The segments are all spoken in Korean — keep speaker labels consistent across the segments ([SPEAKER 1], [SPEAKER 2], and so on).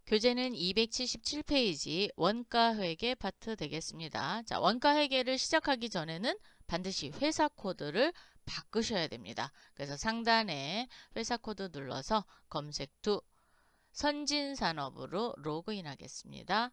[SPEAKER 1] 교재는 277페이지 원가회계 파트 되겠습니다. 자, 원가회계를 시작하기 전에는 반드시 회사 코드를 바꾸셔야 됩니다. 그래서 상단에 회사 코드 눌러서 검색 후 선진산업으로 로그인 하겠습니다.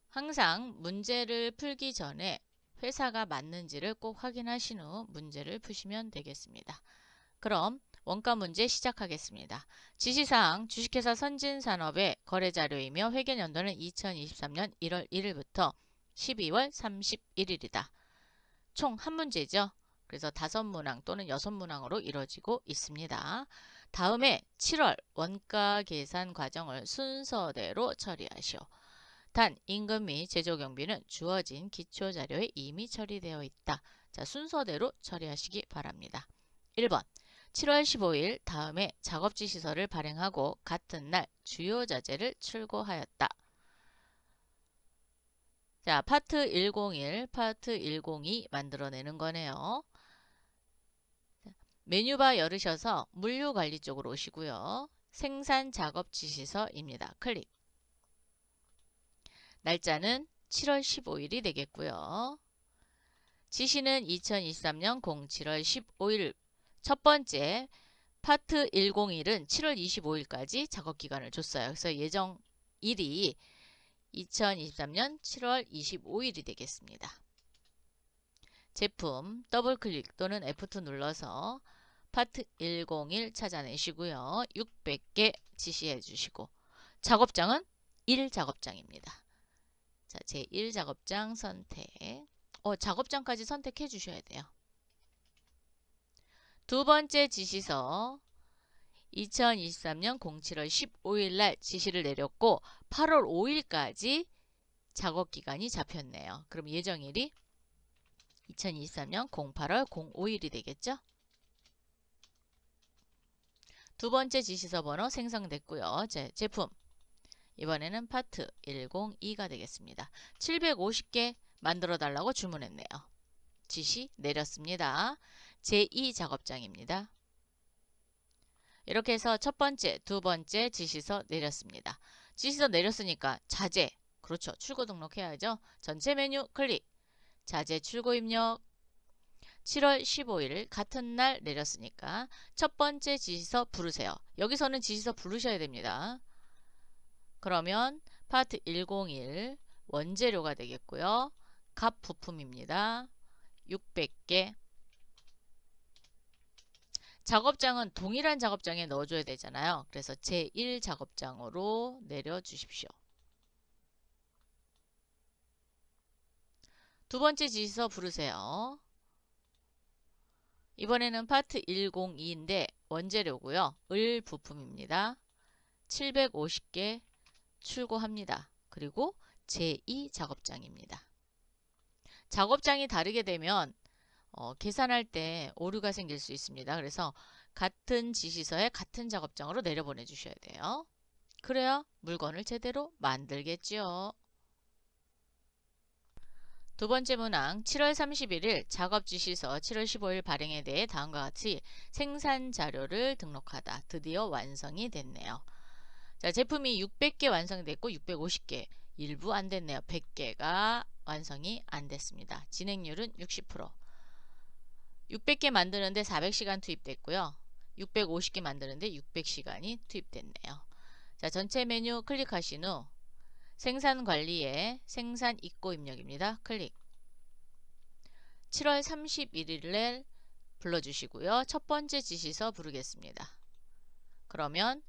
[SPEAKER 1] 항상 문제를 풀기 전에 회사가 맞는지를 꼭 확인하신 후 문제를 푸시면 되겠습니다. 그럼 원가 문제 시작하겠습니다. 지시사항 주식회사 선진산업의 거래자료이며 회계연도는 2023년 1월 1일부터 12월 31일이다. 총 한 문제죠. 그래서 5문항 또는 6문항으로 이루어지고 있습니다. 다음에 7월 원가 계산 과정을 순서대로 처리하시오. 단, 임금 및 제조경비는 주어진 기초자료에 이미 처리되어 있다. 자, 순서대로 처리하시기 바랍니다. 1번 7월 15일 다음에 작업지시서를 발행하고 같은 날 주요 자재를 출고하였다. 자, 파트 101, 파트 102 만들어내는 거네요. 메뉴바 열으셔서 물류관리 쪽으로 오시고요. 생산작업지시서입니다. 클릭. 날짜는 7월 15일이 되겠고요. 지시는 2023년 07월 15일 첫 번째 파트 101은 7월 25일까지 작업기간을 줬어요. 그래서 예정일이 2023년 7월 25일이 되겠습니다. 제품 더블클릭 또는 F2 눌러서 파트 101 찾아내시고요. 600개 지시해 주시고 작업장은 1작업장입니다. 자, 제1작업장 선택. 작업장까지 선택해 주셔야 돼요. 두 번째 지시서 2023년 07월 15일 날 지시를 내렸고 8월 5일까지 작업기간이 잡혔네요. 그럼 예정일이 2023년 08월 05일이 되겠죠? 두 번째 지시서 번호 생성됐고요. 제품 이번에는 파트 102가 되겠습니다. 750개 만들어 달라고 주문했네요. 지시 내렸습니다. 제2작업장입니다. 이렇게 해서 첫 번째, 두 번째 지시서 내렸습니다. 지시서 내렸으니까 자재, 그렇죠. 출고 등록해야죠. 전체 메뉴 클릭. 자재 출고 입력. 7월 15일 같은 날 내렸으니까 첫 번째 지시서 부르세요. 여기서는 지시서 부르셔야 됩니다. 그러면 파트 101 원재료가 되겠고요. 갑 부품입니다. 600개. 작업장은 동일한 작업장에 넣어줘야 되잖아요. 그래서 제1작업장으로 내려주십시오. 두 번째 지시서 부르세요. 이번에는 파트 102인데 원재료고요. 을 부품입니다. 750개 출고합니다. 그리고 제2작업장입니다. 작업장이 다르게 되면 계산할 때 오류가 생길 수 있습니다. 그래서 같은 지시서에 같은 작업장으로 내려보내 주셔야 돼요. 그래야 물건을 제대로 만들겠죠. 두 번째 문항 7월 31일 작업지시서 7월 15일 발행에 대해 다음과 같이 생산자료를 등록하다. 드디어 완성이 됐네요. 자, 제품이 600개 완성됐고 650개 일부 안 됐네요. 100개가 완성이 안 됐습니다. 진행률은 60%. 600개 만드는데 400시간 투입됐고요. 650개 만드는데 600시간이 투입됐네요. 자, 전체 메뉴 클릭하신 후 생산관리에 생산 입고 입력입니다. 클릭. 7월 31일에 불러주시고요. 첫 번째 지시서 부르겠습니다. 그러면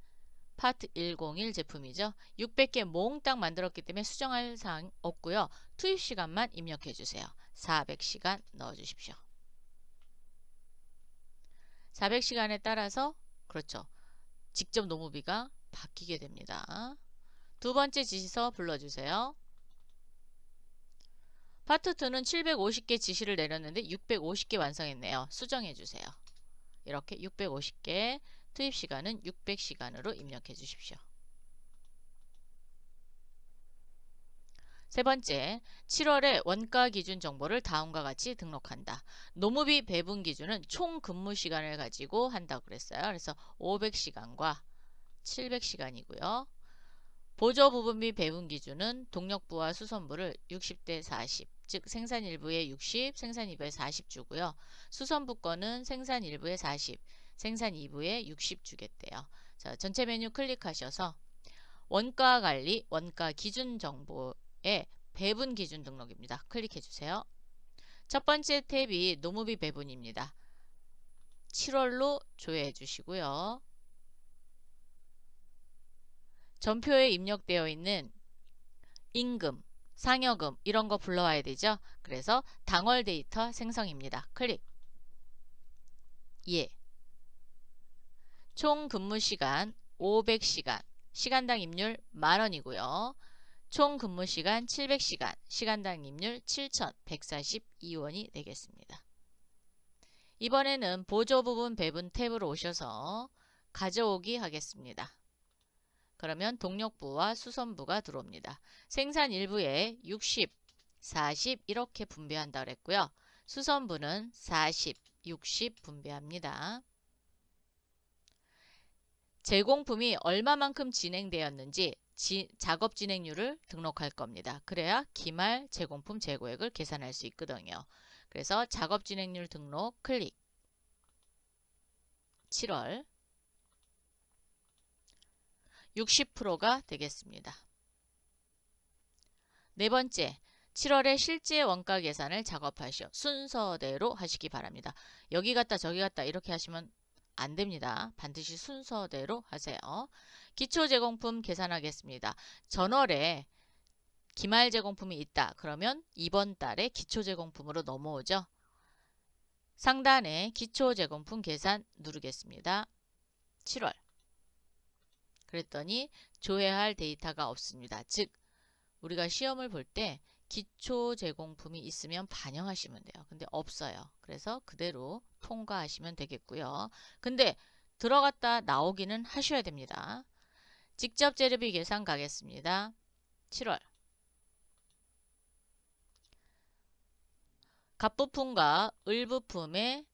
[SPEAKER 1] 파트 101 제품이죠. 600개 몽땅 만들었기 때문에 수정할 사항 없고요. 투입 시간만 입력해 주세요. 400시간 넣어 주십시오. 400시간에 따라서 그렇죠. 직접 노무비가 바뀌게 됩니다. 두 번째 지시서 불러주세요. 파트 2는 750개 지시를 내렸는데 650개 완성했네요. 수정해 주세요. 이렇게 650개 투입 시간은 600시간으로 입력해 주십시오. 세 번째, 7월에 원가 기준 정보를 다음과 같이 등록한다. 노무비 배분 기준은 총 근무 시간을 가지고 한다고 그랬어요. 그래서 500시간과 700시간이고요. 보조 부분비 배분 기준은 동력부와 수선부를 60대 40, 즉 생산 1부에 60, 생산 2부에 40 주고요. 수선부 거는 생산 1부에 40, 생산 2부에 60 주겠대요. 자, 전체 메뉴 클릭하셔서 원가 관리, 원가 기준 정보에 배분 기준 등록입니다. 클릭해 주세요. 첫 번째 탭이 노무비 배분입니다. 7월로 조회해 주시고요. 전표에 입력되어 있는 임금, 상여금 이런 거 불러와야 되죠. 그래서 당월 데이터 생성입니다. 클릭. 예. 총 근무 시간 500시간, 시간당 임률 만원이고요. 총 근무 시간 700시간, 시간당 임률 7,142원이 되겠습니다. 이번에는 보조 부분 배분 탭으로 오셔서 가져오기 하겠습니다. 그러면 동력부와 수선부가 들어옵니다. 생산 1부에 60, 40 이렇게 분배한다 그랬고요. 수선부는 40, 60 분배합니다. 제공품이 얼마만큼 진행되었는지 작업 진행률을 등록할 겁니다. 그래야 기말 제공품 재고액을 계산할 수 있거든요. 그래서 작업 진행률 등록 클릭. 7월 60%가 되겠습니다. 네 번째, 7월에 실제 원가 계산을 작업하시오. 순서대로 하시기 바랍니다. 여기 갔다 저기 갔다 이렇게 하시면 안 됩니다. 반드시 순서대로 하세요. 기초 제공품 계산하겠습니다. 전월에 기말 제공품이 있다. 그러면 이번 달에 기초 제공품으로 넘어오죠. 상단에 기초 제공품 계산 누르겠습니다. 7월. 그랬더니 조회할 데이터가 없습니다. 즉 우리가 시험을 볼 때 기초 제공품이 있으면 반영하시면 돼요. 근데 없어요. 그래서 그대로 통과하시면 되겠고요. 근데 들어갔다 나오기는 하셔야 됩니다. 직접 재료비 계산 가겠습니다. 7월. 갑부품과 을부품에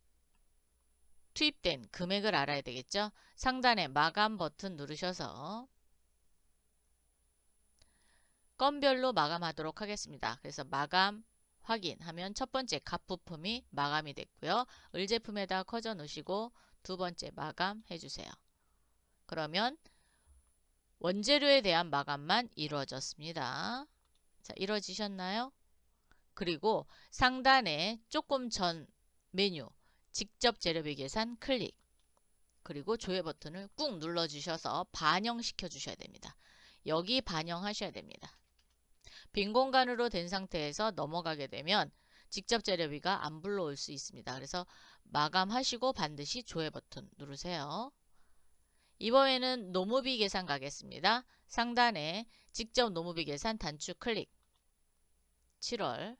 [SPEAKER 1] 투입된 금액을 알아야 되겠죠. 상단에 마감 버튼 누르셔서 건별로 마감하도록 하겠습니다. 그래서 마감 확인하면 첫 번째 갑부품이 마감이 됐고요. 을제품에다 커져 놓으시고 두 번째 마감 해주세요. 그러면 원재료에 대한 마감만 이루어졌습니다. 자, 이루어지셨나요? 그리고 상단에 조금 전 메뉴 직접 재료비 계산 클릭. 그리고 조회 버튼을 꾹 눌러주셔서 반영시켜 주셔야 됩니다. 여기 반영하셔야 됩니다. 빈 공간으로 된 상태에서 넘어가게 되면 직접 재료비가 안 불러올 수 있습니다. 그래서 마감하시고 반드시 조회 버튼 누르세요. 이번에는 노무비 계산 가겠습니다. 상단에 직접 노무비 계산 단추 클릭. 7월.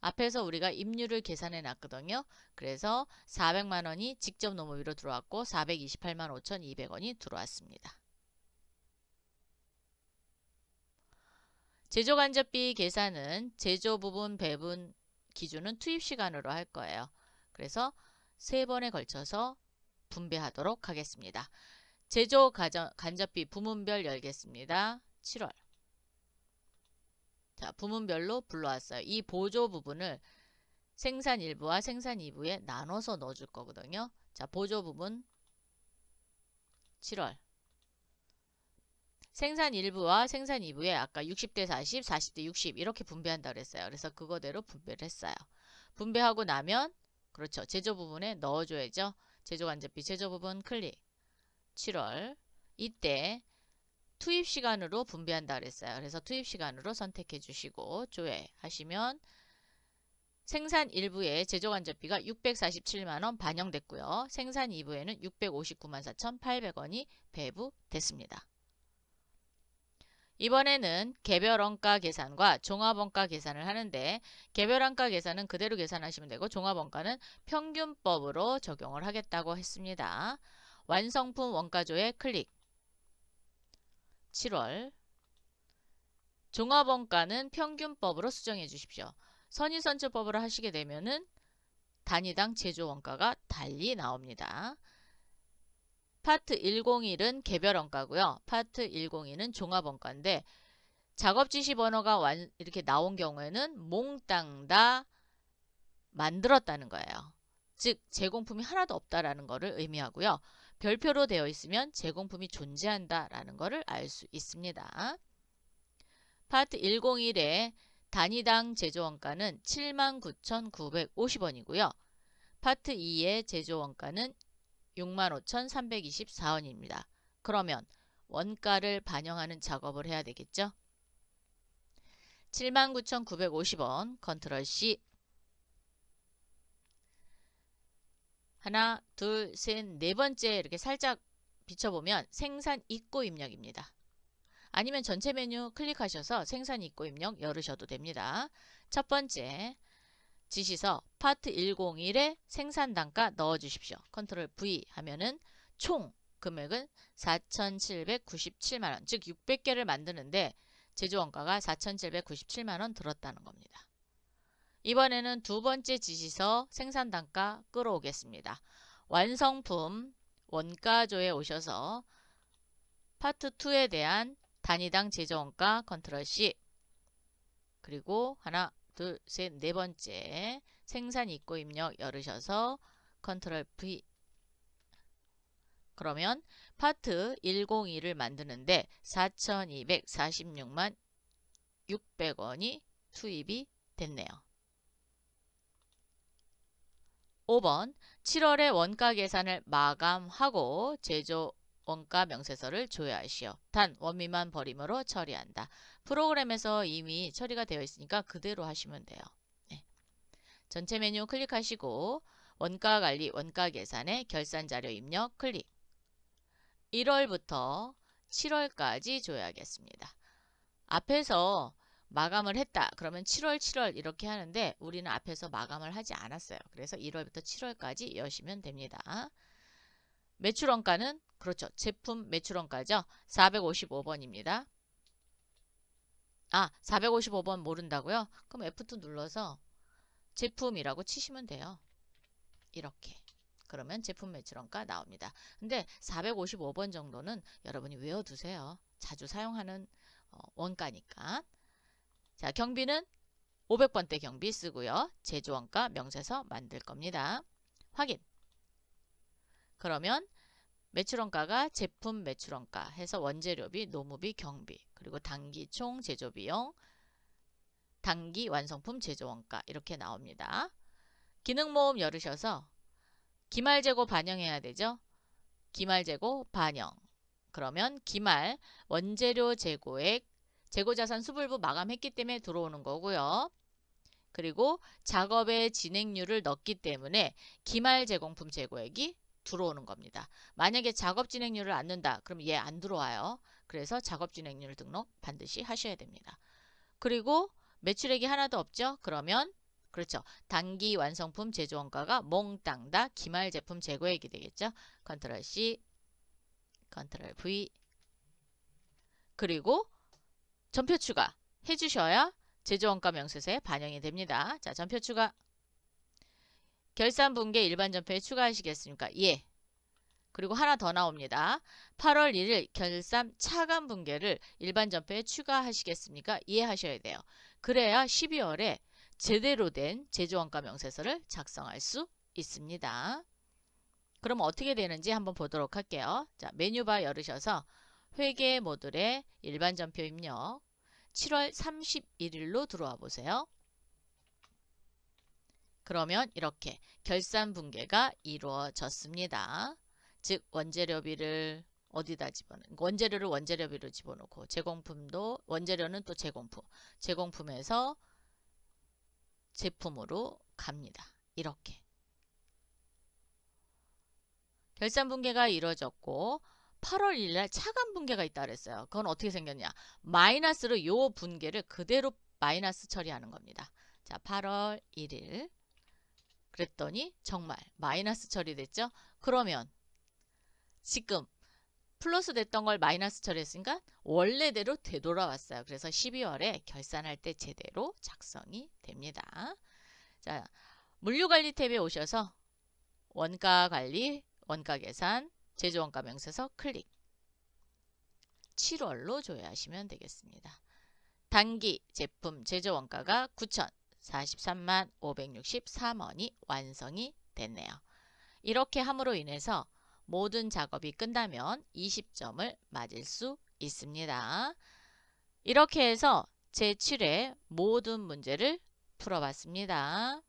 [SPEAKER 1] 앞에서 우리가 임률을 계산해 놨거든요. 그래서 400만원이 직접 노무비로 들어왔고 428만 5,200원이 들어왔습니다. 제조간접비 계산은 제조 부분 배분 기준은 투입 시간으로 할 거예요. 그래서 3번에 걸쳐서 분배하도록 하겠습니다. 제조 간접비 부문별 열겠습니다. 7월. 자, 부문별로 불러왔어요. 이 보조 부분을 생산 1부와 생산 2부에 나눠서 넣어줄 거거든요. 자, 보조 부분 7월. 생산 1부와 생산 2부에 아까 60대 40, 40대 60 이렇게 분배한다고 그랬어요. 그래서 그거대로 분배를 했어요. 분배하고 나면 그렇죠. 제조 부분에 넣어줘야죠. 제조 간접비 제조 부분 클릭. 7월. 이때 투입 시간으로 분배한다 그랬어요. 그래서 투입 시간으로 선택해 주시고 조회하시면 생산 1부에 제조 간접비가 647만원 반영됐고요. 생산 2부에는 659만 4,800원이 배부됐습니다. 이번에는 개별 원가 계산과 종합 원가 계산을 하는데 개별 원가 계산은 그대로 계산하시면 되고 종합 원가는 평균법으로 적용을 하겠다고 했습니다. 완성품 원가조에 클릭. 7월. 종합 원가는 평균법으로 수정해 주십시오. 선의선처법으로 하시게 되면은 단위당 제조 원가가 달리 나옵니다. 파트 101은 개별 원가고요. 파트 102는 종합 원가인데 작업 지시 번호가 이렇게 나온 경우에는 몽땅 다 만들었다는 거예요. 즉 제공품이 하나도 없다라는 것을 의미하고요. 별표로 되어 있으면 제공품이 존재한다라는 것을 알 수 있습니다. 파트 101의 단위당 제조원가는 79,950원이고요. 파트 2의 제조원가는 65,324원입니다. 그러면 원가를 반영하는 작업을 해야 되겠죠? 79,950원 컨트롤 C. 하나, 둘, 셋, 네 번째 이렇게 살짝 비춰보면 생산 입고 입력입니다. 아니면 전체 메뉴 클릭하셔서 생산 입고 입력 열으셔도 됩니다. 첫 번째 지시서 파트 101에 생산 단가 넣어주십시오. 컨트롤 V 하면은 총 금액은 4,797만원, 즉 600개를 만드는데 제조원가가 4,797만원 들었다는 겁니다. 이번에는 두 번째 지시서 생산 단가 끌어오겠습니다. 완성품 원가조에 오셔서 파트 2에 대한 단위당 제조원가 컨트롤 C, 그리고 하나, 둘, 셋, 네 번째 생산 입고 입력 열으셔서 컨트롤 V. 그러면 파트 102를 만드는데 4,246만 600원이 투입이 됐네요. 5번 7월에 원가 계산을 마감하고 제조 원가 명세서를 조회하시오. 단 원미만 버림으로 처리한다. 프로그램에서 이미 처리가 되어 있으니까 그대로 하시면 돼요. 네. 전체 메뉴 클릭하시고 원가 관리, 원가 계산에 결산 자료 입력 클릭. 1월부터 7월까지 조회하겠습니다. 앞에서 마감을 했다. 그러면 7월 이렇게 하는데 우리는 앞에서 마감을 하지 않았어요. 그래서 1월부터 7월까지 여시면 됩니다. 매출원가는 그렇죠. 제품 매출원가죠. 455번입니다. 아, 455번 모른다고요? 그럼 F2 눌러서 제품이라고 치시면 돼요. 이렇게. 그러면 제품 매출원가 나옵니다. 근데 455번 정도는 여러분이 외워두세요. 자주 사용하는 원가니까. 자, 경비는 500번대 경비 쓰고요. 제조원가 명세서 만들 겁니다. 확인. 그러면 매출원가가 제품 매출원가 해서 원재료비, 노무비, 경비, 그리고 단기 총 제조비용, 단기 완성품 제조원가 이렇게 나옵니다. 기능모음 열으셔서 기말재고 반영해야 되죠. 기말재고 반영. 그러면 기말 원재료 재고액, 재고자산 수불부 마감했기 때문에 들어오는 거고요. 그리고 작업의 진행률을 넣기 때문에 기말 제공품 재고액이 들어오는 겁니다. 만약에 작업 진행률을 안 넣는다. 그럼 얘 안 들어와요. 그래서 작업 진행률 등록 반드시 하셔야 됩니다. 그리고 매출액이 하나도 없죠. 그러면 그렇죠. 단기 완성품 제조원가가 몽땅 다 기말 제품 재고액이 되겠죠. 컨트롤 C, 컨트롤 V. 그리고 전표 추가 해주셔야 제조원가 명세서에 반영이 됩니다. 자, 전표 추가. 결산 분계 일반 전표에 추가하시겠습니까? 예. 그리고 하나 더 나옵니다. 8월 1일 결산 차감 분계를 일반 전표에 추가하시겠습니까? 예 하셔야 돼요. 그래야 12월에 제대로 된 제조원가 명세서를 작성할 수 있습니다. 그럼 어떻게 되는지 한번 보도록 할게요. 자, 메뉴바 열으셔서 회계 모듈에 일반 전표 입력 7월 31일로 들어와 보세요. 그러면 이렇게 결산 분계가 이루어졌습니다. 즉 원재료비를 어디다 원재료를 원재료비로 집어넣고 제공품도 원재료는 또 제공품, 제공품에서 제품으로 갑니다. 이렇게 결산 분계가 이루어졌고 8월 1일 차감 분계가 있다 그랬어요. 그건 어떻게 생겼냐? 마이너스로 요 분계를 그대로 마이너스 처리하는 겁니다. 자, 8월 1일 그랬더니 정말 마이너스 처리됐죠? 그러면 지금 플러스 됐던 걸 마이너스 처리했으니까 원래대로 되돌아왔어요. 그래서 12월에 결산할 때 제대로 작성이 됩니다. 자, 물류관리 탭에 오셔서 원가관리, 원가계산, 제조원가 명세서 클릭. 7월로 조회하시면 되겠습니다. 단기 제품 제조원가가 9,043만 563원이 완성이 됐네요. 이렇게 함으로 인해서 모든 작업이 끝나면 20점을 맞을 수 있습니다. 이렇게 해서 제7회 모든 문제를 풀어봤습니다.